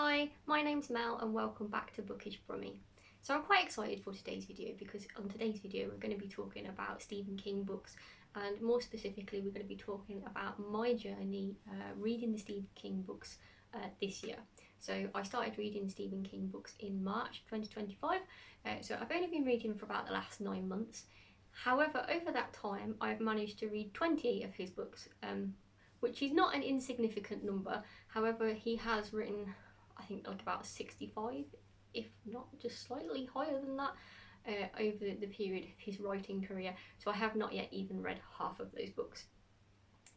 Hi, my name's Mel and welcome back to Bookish Brummie. So I'm quite excited for today's video because on today's video we're going to be talking about Stephen King books, and more specifically we're going to be talking about my journey reading the Stephen King books this year. So I started reading Stephen King books in March 2025, so I've only been reading for about the last 9 months. However, over that time I've managed to read 20 of his books, which is not an insignificant number. However, he has written, I think, like about 65, if not just slightly higher than that, over the period of his writing career. So I have not yet even read half of those books.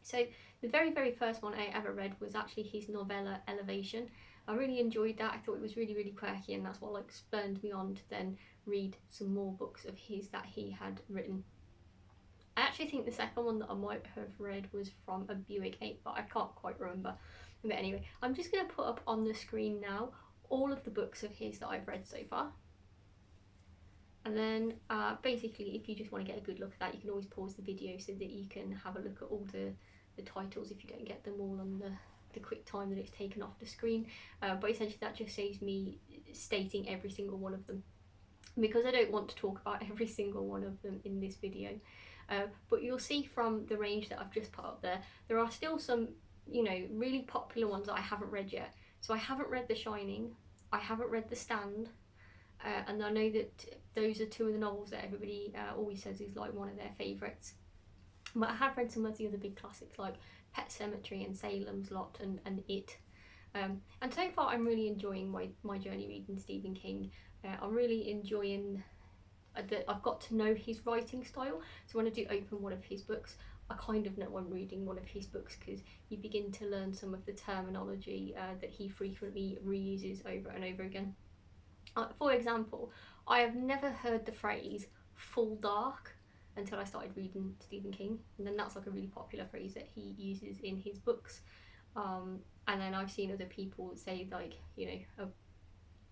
So the very first one I ever read was actually his novella Elevation. I really enjoyed that. I thought it was really quirky, and that's what like spurred me on to then read some more books of his that he had written. I actually think the second one that I might have read was from a Buick 8, but I can't quite remember. But anyway, I'm just going to put up on the screen now all of the books of his that I've read so far. And then basically, if you just want to get a good look at that, you can always pause the video so that you can have a look at all the titles if you don't get them all on the quick time that it's taken off the screen. But essentially that just saves me stating every single one of them, because I don't want to talk about every single one of them in this video. But you'll see from the range that I've just put up there, there are still some, you know, really popular ones that I haven't read yet. So I haven't read The Shining, I haven't read The Stand, and I know that those are two of the novels that everybody always says is like one of their favourites. But I have read some of the other big classics like Pet Sematary and Salem's Lot and It. And so far I'm really enjoying my journey reading Stephen King. I'm really enjoying that I've got to know his writing style. So when I do open one of his books, I kind of know I'm reading one of his books, because you begin to learn some of the terminology that he frequently reuses over and over again. For example, I have never heard the phrase full dark until I started reading Stephen King, and then that's like a really popular phrase that he uses in his books. And then I've seen other people say, like, you know, a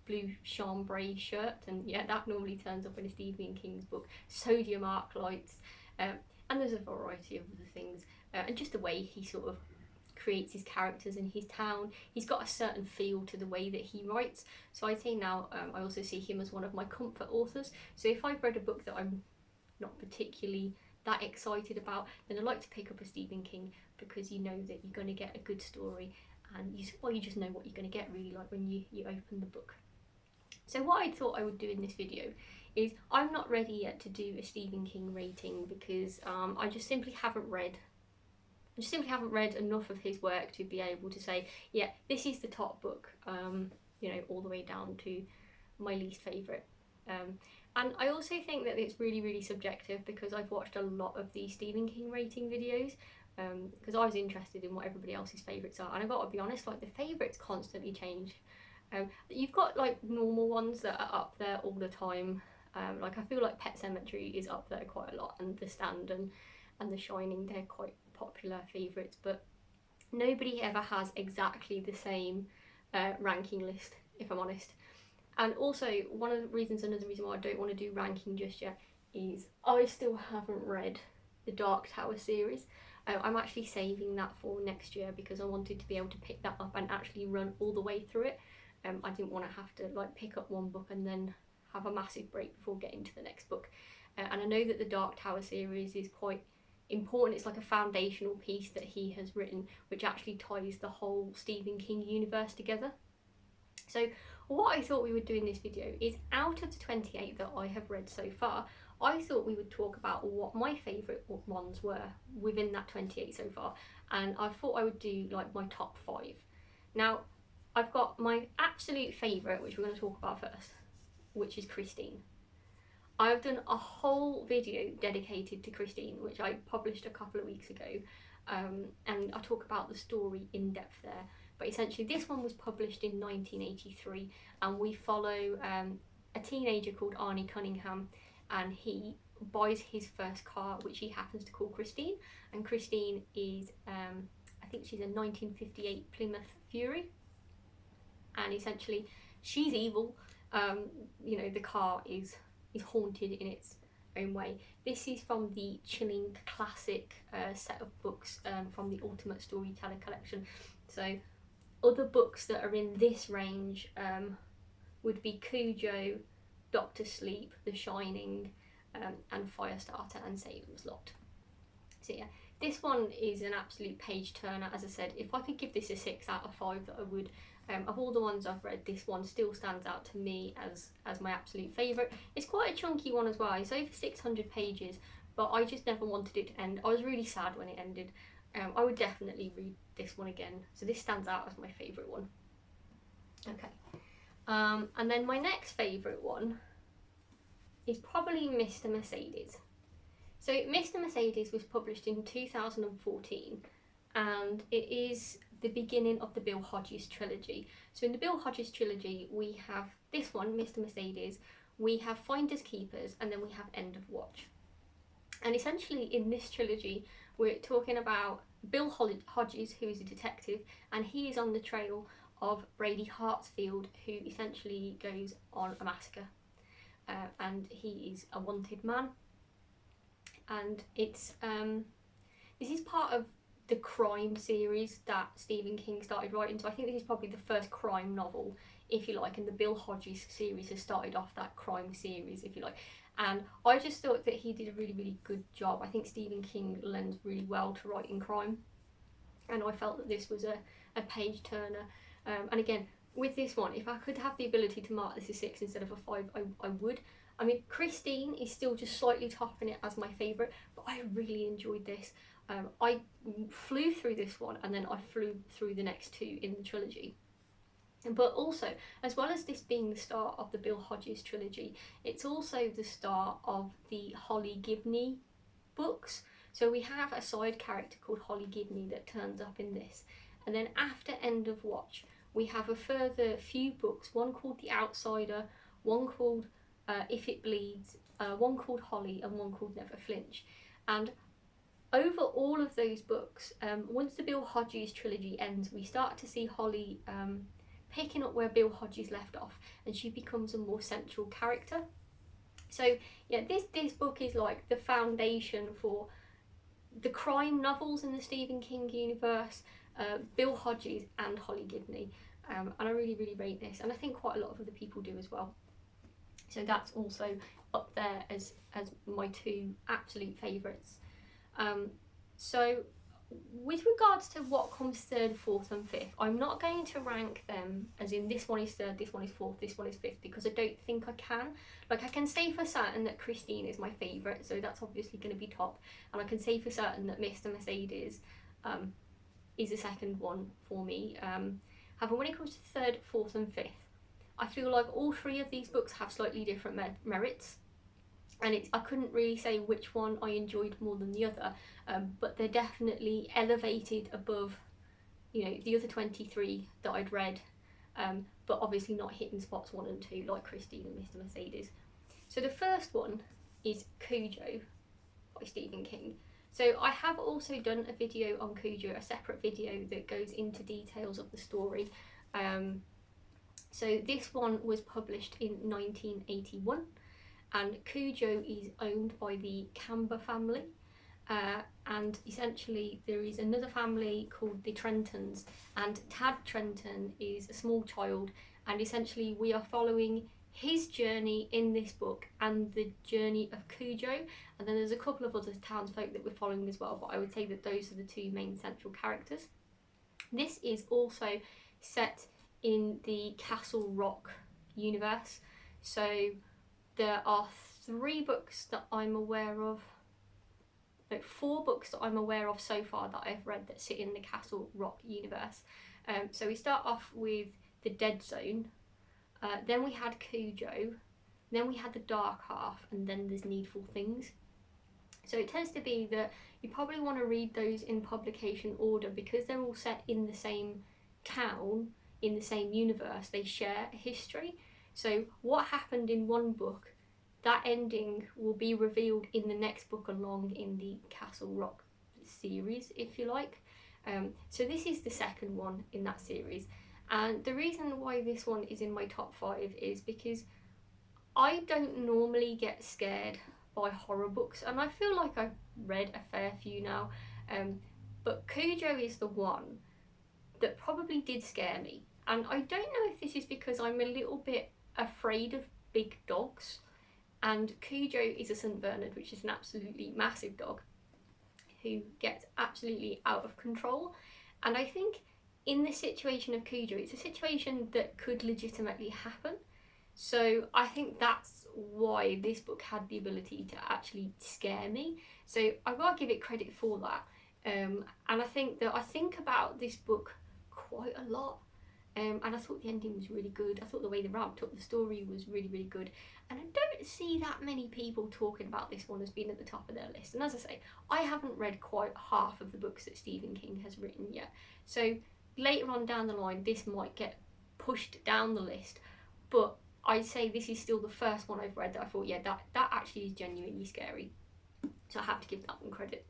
blue chambray shirt, and yeah, that normally turns up in a Stephen King's book. Sodium arc lights, and there's a variety of other things, and just the way he sort of creates his characters in his town. He's got a certain feel to the way that he writes. So I'd say now I also see him as one of my comfort authors. So if I've read a book that I'm not particularly that excited about, then I like to pick up a Stephen King, because you know that you're going to get a good story, and you just know what you're going to get, really, like when you open the book. So what I thought I would do in this video is, I'm not ready yet to do a Stephen King rating, because I just simply haven't read enough of his work to be able to say, yeah, this is the top book, you know, all the way down to my least favourite. And I also think that it's really subjective, because I've watched a lot of these Stephen King rating videos, because I was interested in what everybody else's favourites are, and I've got to be honest, like, the favourites constantly change. You've got like normal ones that are up there all the time, like I feel like Pet Sematary is up there quite a lot, and The Stand and The Shining, they're quite popular favourites, but nobody ever has exactly the same ranking list, if I'm honest. And also, another reason why I don't want to do ranking just yet is I still haven't read the Dark Tower series. I'm actually saving that for next year, because I wanted to be able to pick that up and actually run all the way through it. I didn't want to have to like pick up one book and then have a massive break before getting to the next book. And I know that the Dark Tower series is quite important. It's like a foundational piece that he has written, which actually ties the whole Stephen King universe together. So what I thought we would do in this video is, out of the 28 that I have read so far, I thought we would talk about what my favourite ones were within that 28 so far, and I thought I would do like my top 5. Now, I've got my absolute favourite, which we're going to talk about first, which is Christine. I've done a whole video dedicated to Christine, which I published a couple of weeks ago, and I talk about the story in depth there. But essentially this one was published in 1983, and we follow a teenager called Arnie Cunningham, and he buys his first car, which he happens to call Christine, and Christine is, I think she's a 1958 Plymouth Fury, and essentially she's evil. You know, the car is haunted in its own way. This is from the Chilling Classic set of books from the Ultimate Storyteller collection. So other books that are in this range would be Cujo, Doctor Sleep, The Shining, and Firestarter and Salem's Lot. So yeah, this one is an absolute page turner. As I said, if I could give this a 6 out of 5, that I would. Of all the ones I've read, this one still stands out to me as my absolute favourite. It's quite a chunky one as well. It's over 600 pages, but I just never wanted it to end. I was really sad when it ended. I would definitely read this one again. So this stands out as my favourite one. Okay. And then my next favourite one is probably Mr. Mercedes. So Mr. Mercedes was published in 2014, and it is the beginning of the Bill Hodges trilogy. So in the Bill Hodges trilogy, we have this one, Mr. Mercedes, we have Finders Keepers, and then we have End of Watch. And essentially in this trilogy, we're talking about Bill Hodges, who is a detective, and he is on the trail of Brady Hartsfield, who essentially goes on a massacre. And he is a wanted man. And it's this is part of the crime series that Stephen King started writing. So I think this is probably the first crime novel, if you like, and the Bill Hodges series has started off that crime series, if you like. And I just thought that he did a really, really good job. I think Stephen King lends really well to writing crime, and I felt that this was a page turner. And again, with this one, if I could have the ability to mark this a 6 instead of a 5, I would. I mean, Christine is still just slightly topping it as my favourite, but I really enjoyed this. I flew through this one, and then I flew through the next 2 in the trilogy. But also, as well as this being the start of the Bill Hodges trilogy, it's also the start of the Holly Gibney books. So we have a side character called Holly Gibney that turns up in this. And then after End of Watch, we have a further few books, one called The Outsider, one called If It Bleeds, one called Holly, and one called Never Flinch. And over all of those books, once the Bill Hodges trilogy ends, we start to see Holly picking up where Bill Hodges left off, and she becomes a more central character. So yeah, this book is like the foundation for the crime novels in the Stephen King universe, Bill Hodges and Holly Gibney, and I really, really rate this, and I think quite a lot of other people do as well. So that's also up there as my 2 absolute favourites. So with regards to what comes 3rd, 4th and 5th, I'm not going to rank them as in this one is 3rd, this one is 4th, this one is 5th, because I don't think I can. Like, I can say for certain that Christine is my favourite, so that's obviously going to be top, and I can say for certain that Mr. Mercedes is the second one for me. However, when it comes to 3rd, 4th and 5th, I feel like all 3 of these books have slightly different merits. And I couldn't really say which one I enjoyed more than the other, but they're definitely elevated above, you know, the other 23 that I'd read, but obviously not hitting spots 1 and 2 like Christine and Mr. Mercedes. So the first one is Cujo by Stephen King. So I have also done a video on Cujo, a separate video that goes into details of the story. So this one was published in 1981. And Cujo is owned by the Camber family, and essentially there is another family called the Trentons, and Tad Trenton is a small child, and essentially we are following his journey in this book and the journey of Cujo, and then there's a couple of other townsfolk that we're following as well, but I would say that those are the 2 main central characters. This is also set in the Castle Rock universe, so there are 3 books that I'm aware of, no, 4 books that I'm aware of so far that I've read that sit in the Castle Rock universe. So we start off with The Dead Zone, then we had Cujo, then we had The Dark Half, and then there's Needful Things. So it tends to be that you probably want to read those in publication order because they're all set in the same town, in the same universe, they share a history. So what happened in one book, that ending will be revealed in the next book along in the Castle Rock series, if you like. So this is the second one in that series. And the reason why this one is in my top 5 is because I don't normally get scared by horror books, and I feel like I've read a fair few now. But Cujo is the one that probably did scare me. And I don't know if this is because I'm a little bit afraid of big dogs, and Cujo is a St. Bernard, which is an absolutely massive dog who gets absolutely out of control. And I think in the situation of Cujo, it's a situation that could legitimately happen. So I think that's why this book had the ability to actually scare me. So I've got to give it credit for that. And I think about this book quite a lot. And I thought the ending was really good. I thought the way they wrapped up the story was really, really good. And I don't see that many people talking about this one as being at the top of their list. And as I say, I haven't read quite half of the books that Stephen King has written yet. So later on down the line, this might get pushed down the list. But I'd say this is still the first one I've read that I thought, yeah, that actually is genuinely scary. So I have to give that one credit.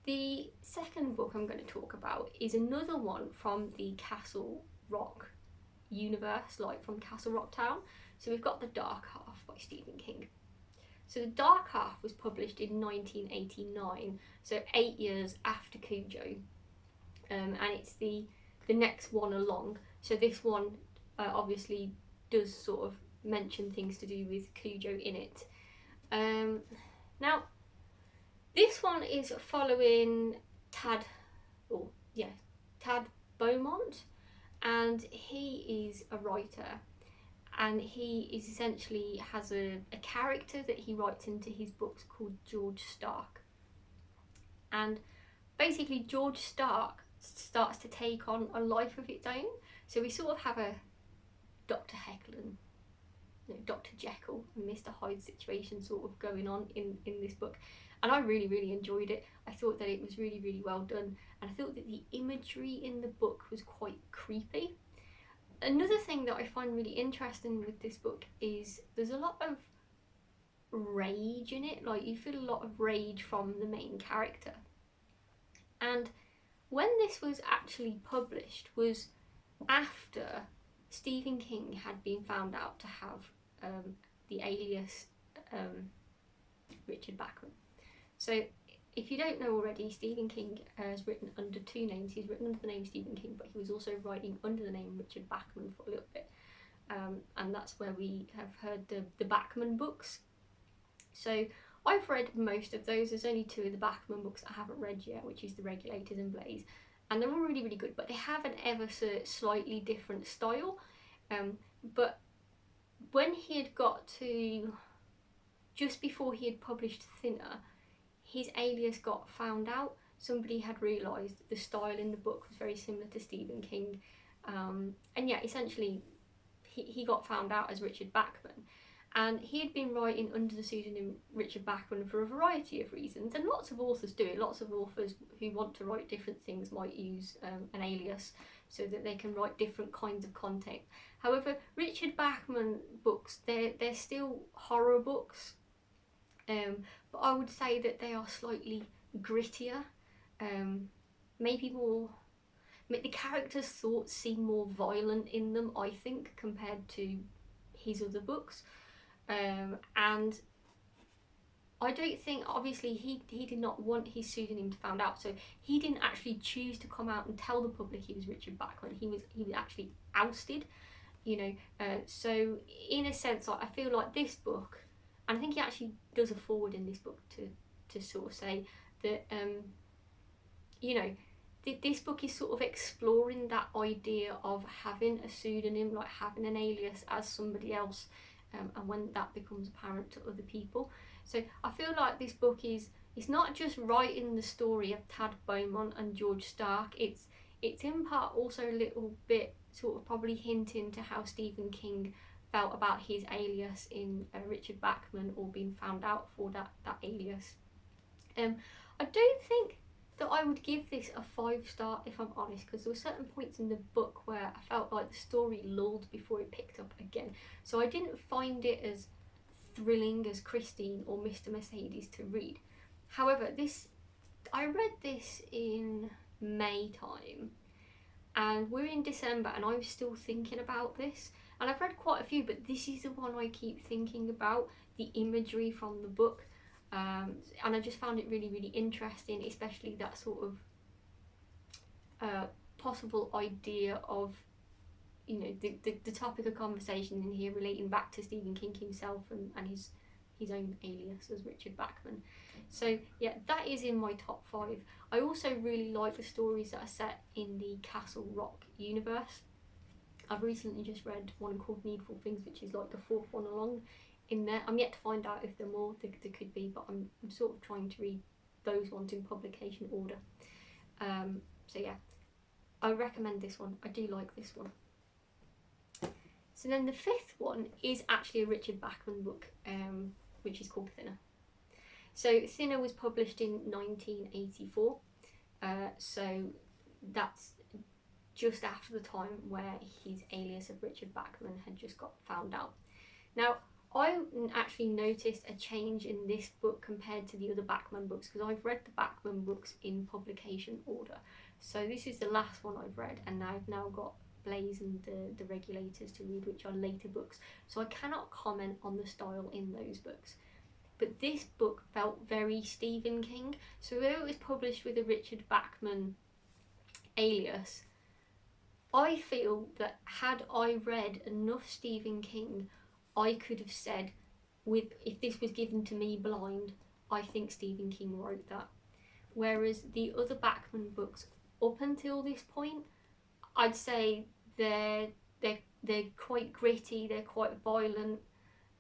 The second book I'm going to talk about is another one from the Castle Rock universe, like from Castle Rock Town. So we've got The Dark Half by Stephen King. So The Dark Half was published in 1989, so 8 years after Cujo, and it's the next one along. So this one obviously does sort of mention things to do with Cujo in it. Now, this one is following Tad Beaumont, and he is a writer, and he is essentially has a character that he writes into his books called George Stark. And basically George Stark starts to take on a life of its own. So we sort of have a Dr. Dr. Jekyll and Mr. Hyde situation sort of going on in this book. And I really, really enjoyed it. I thought that it was really, really well done. And I thought that the imagery in the book was quite creepy. Another thing that I find really interesting with this book is there's a lot of rage in it. Like, you feel a lot of rage from the main character. And when this was actually published was after Stephen King had been found out to have the alias Richard Bachman. So if you don't know already, Stephen King has written under two names. He's written under the name Stephen King, but he was also writing under the name Richard Bachman for a little bit. And that's where we have heard the Bachman books. So I've read most of those. There's only two of the Bachman books I haven't read yet, which is The Regulators and Blaze. And they're all really, really good, but they have an ever so slightly different style. But when he had got to just before he had published Thinner, his alias got found out. Somebody had realised the style in the book was very similar to Stephen King. And yeah, essentially he got found out as Richard Bachman. And he had been writing under the pseudonym Richard Bachman for a variety of reasons, and lots of authors do it. Lots of authors who want to write different things might use an alias so that they can write different kinds of content. However, Richard Bachman books, they're still horror books, but I would say that they are slightly grittier, maybe more. The characters' thoughts seem more violent in them, I think, compared to his other books. And I don't think, obviously he did not want his pseudonym to found out, so he didn't actually choose to come out and tell the public he was Richard Bachman. He was actually ousted, you know. So in a sense, I feel like this book, and I think he actually does a forward in this book to sort of say that you know, this book is sort of exploring that idea of having a pseudonym, like having an alias as somebody else. And when that becomes apparent to other people. So I feel like this book it's not just writing the story of Tad Beaumont and George Stark, it's in part also a little bit sort of probably hinting to how Stephen King felt about his alias in Richard Bachman, or being found out for that alias. I don't think that I would give this a 5-star if I'm honest, because there were certain points in the book where I felt like the story lulled before it picked up again. So I didn't find it as thrilling as Christine or Mr. Mercedes to read. However, I read this in May time, and we're in December and I'm still thinking about this. And I've read quite a few, but this is the one I keep thinking about, the imagery from the book. And I just found it really, really interesting, especially that sort of possible idea of, you know, the topic of conversation in here relating back to Stephen King himself and his own alias as Richard Bachman. So yeah, that is in my top 5. I also really like the stories that are set in the Castle Rock universe. I've recently just read one called Needful Things, which is like the 4th one along in there. I'm yet to find out if there are more. There could be, but I'm sort of trying to read those ones in publication order. So yeah, I recommend this one. I do like this one. So then the 5th one is actually a Richard Bachman book, which is called Thinner. So Thinner was published in 1984, so that's just after the time where his alias of Richard Bachman had just got found out. Now, I actually noticed a change in this book compared to the other Bachman books, because I've read the Bachman books in publication order. So this is the last one I've read, and I've now got Blaze and the Regulators to read, which are later books. So I cannot comment on the style in those books. But this book felt very Stephen King. So though it was published with a Richard Bachman alias, I feel that had I read enough Stephen King, I could have said, if this was given to me blind, I think Stephen King wrote that. Whereas the other Bachman books, up until this point, I'd say they're quite gritty, they're quite violent,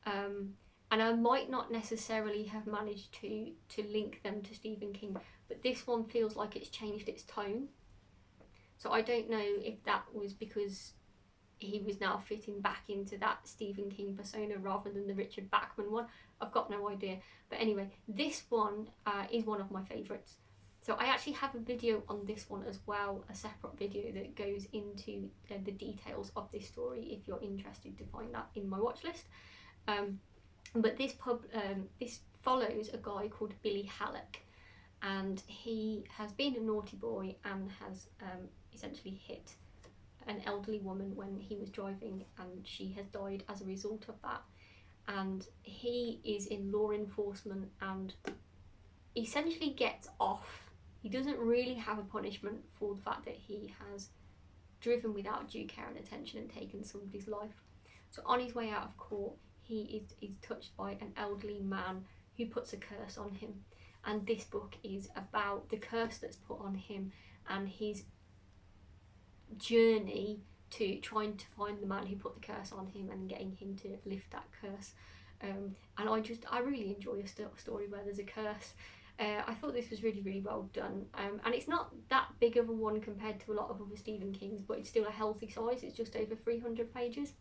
and I might not necessarily have managed to link them to Stephen King, but this one feels like it's changed its tone. So I don't know if that was because he was now fitting back into that Stephen King persona rather than the Richard Bachman one. I've got no idea. But anyway, this one is one of my favourites. So I actually have a video on this one as well, a separate video that goes into the details of this story if you're interested to find that in my watch list. But this follows a guy called Billy Halleck, and he has been a naughty boy and has essentially hit an elderly woman when he was driving, and she has died as a result of that. And he is in law enforcement and essentially gets off. He doesn't really have a punishment for the fact that he has driven without due care and attention and taken somebody's life. So on his way out of court, he is touched by an elderly man who puts a curse on him. And this book is about the curse that's put on him and his journey to trying to find the man who put the curse on him and getting him to lift that curse. And I really enjoy a story where there's a curse. I thought this was really, really well done, and it's not that big of a one compared to a lot of other Stephen Kings, but it's still a healthy size. It's just over 300 pages,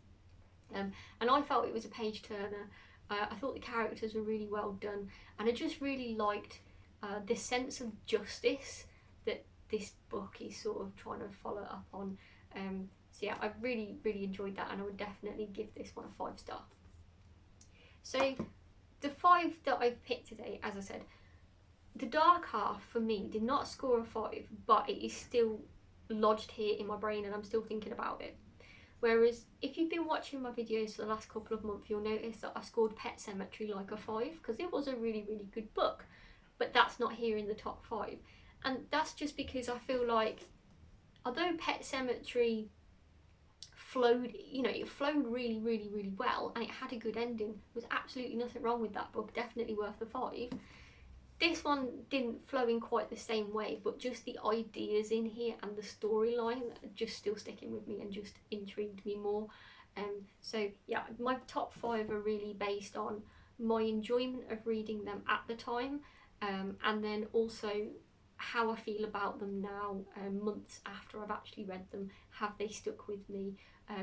and I felt it was a page turner. I thought the characters were really well done, and I just really liked the sense of justice that this book is sort of trying to follow up on. So yeah, I really, really enjoyed that, and I would definitely give this one a 5-star. So the 5 that I've picked today, as I said, The Dark Half for me did not score a 5, but it is still lodged here in my brain and I'm still thinking about it. Whereas if you've been watching my videos for the last couple of months, you'll notice that I scored Pet Sematary like a 5 because it was a really, really good book, but that's not here in the top 5. And that's just because I feel like, although Pet Sematary flowed, you know, it flowed really, really, really well and it had a good ending, there was absolutely nothing wrong with that book, definitely worth a 5. This one didn't flow in quite the same way, but just the ideas in here and the storyline are just still sticking with me and just intrigued me more. So yeah, my top 5 are really based on my enjoyment of reading them at the time, and then also how I feel about them now, months after I've actually read them. Have they stuck with me?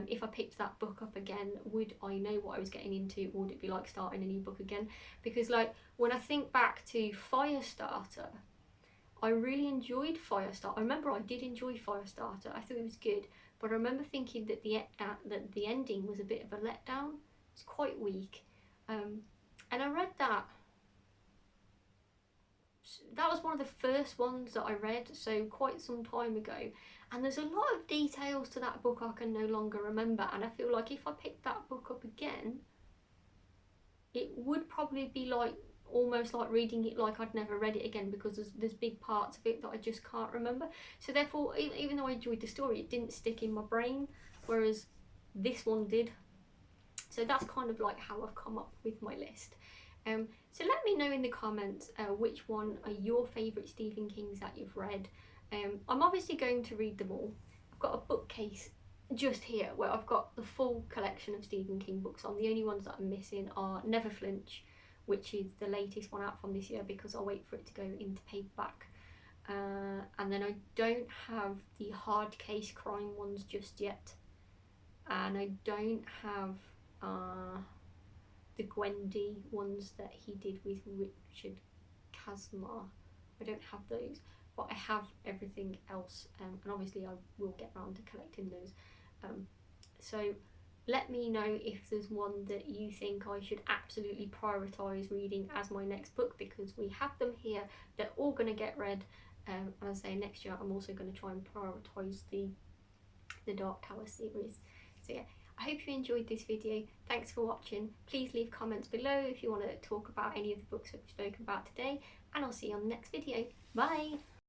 If I picked that book up again, would I know what I was getting into, or would it be like starting a new book again? Because like when I think back to Firestarter, I really enjoyed Firestarter. I remember I did enjoy Firestarter. I thought it was good, but I remember thinking that the ending was a bit of a letdown. It's quite weak, and I read that. That was one of the first ones that I read, so quite some time ago, and there's a lot of details to that book I can no longer remember, and I feel like if I picked that book up again, it would probably be like almost like reading it like I'd never read it again, because there's big parts of it that I just can't remember. So therefore, even though I enjoyed the story, it didn't stick in my brain, whereas this one did. So that's kind of like how I've come up with my list. So let me know in the comments which one are your favourite Stephen Kings that you've read. I'm obviously going to read them all. I've got a bookcase just here where I've got the full collection of Stephen King books on. The only ones that I'm missing are Never Flinch, which is the latest one out from this year, because I'll wait for it to go into paperback. And then I don't have the hard case crime ones just yet, and I don't have the Gwendy ones that he did with Richard Kazmar. I don't have those, but I have everything else, and obviously I will get around to collecting those. So let me know if there's one that you think I should absolutely prioritise reading as my next book, because we have them here. They're all going to get read. As I say, next year I'm also going to try and prioritise the Dark Tower series. So yeah, I hope you enjoyed this video. Thanks for watching. Please leave comments below if you want to talk about any of the books that we've spoken about today, and I'll see you on the next video. Bye!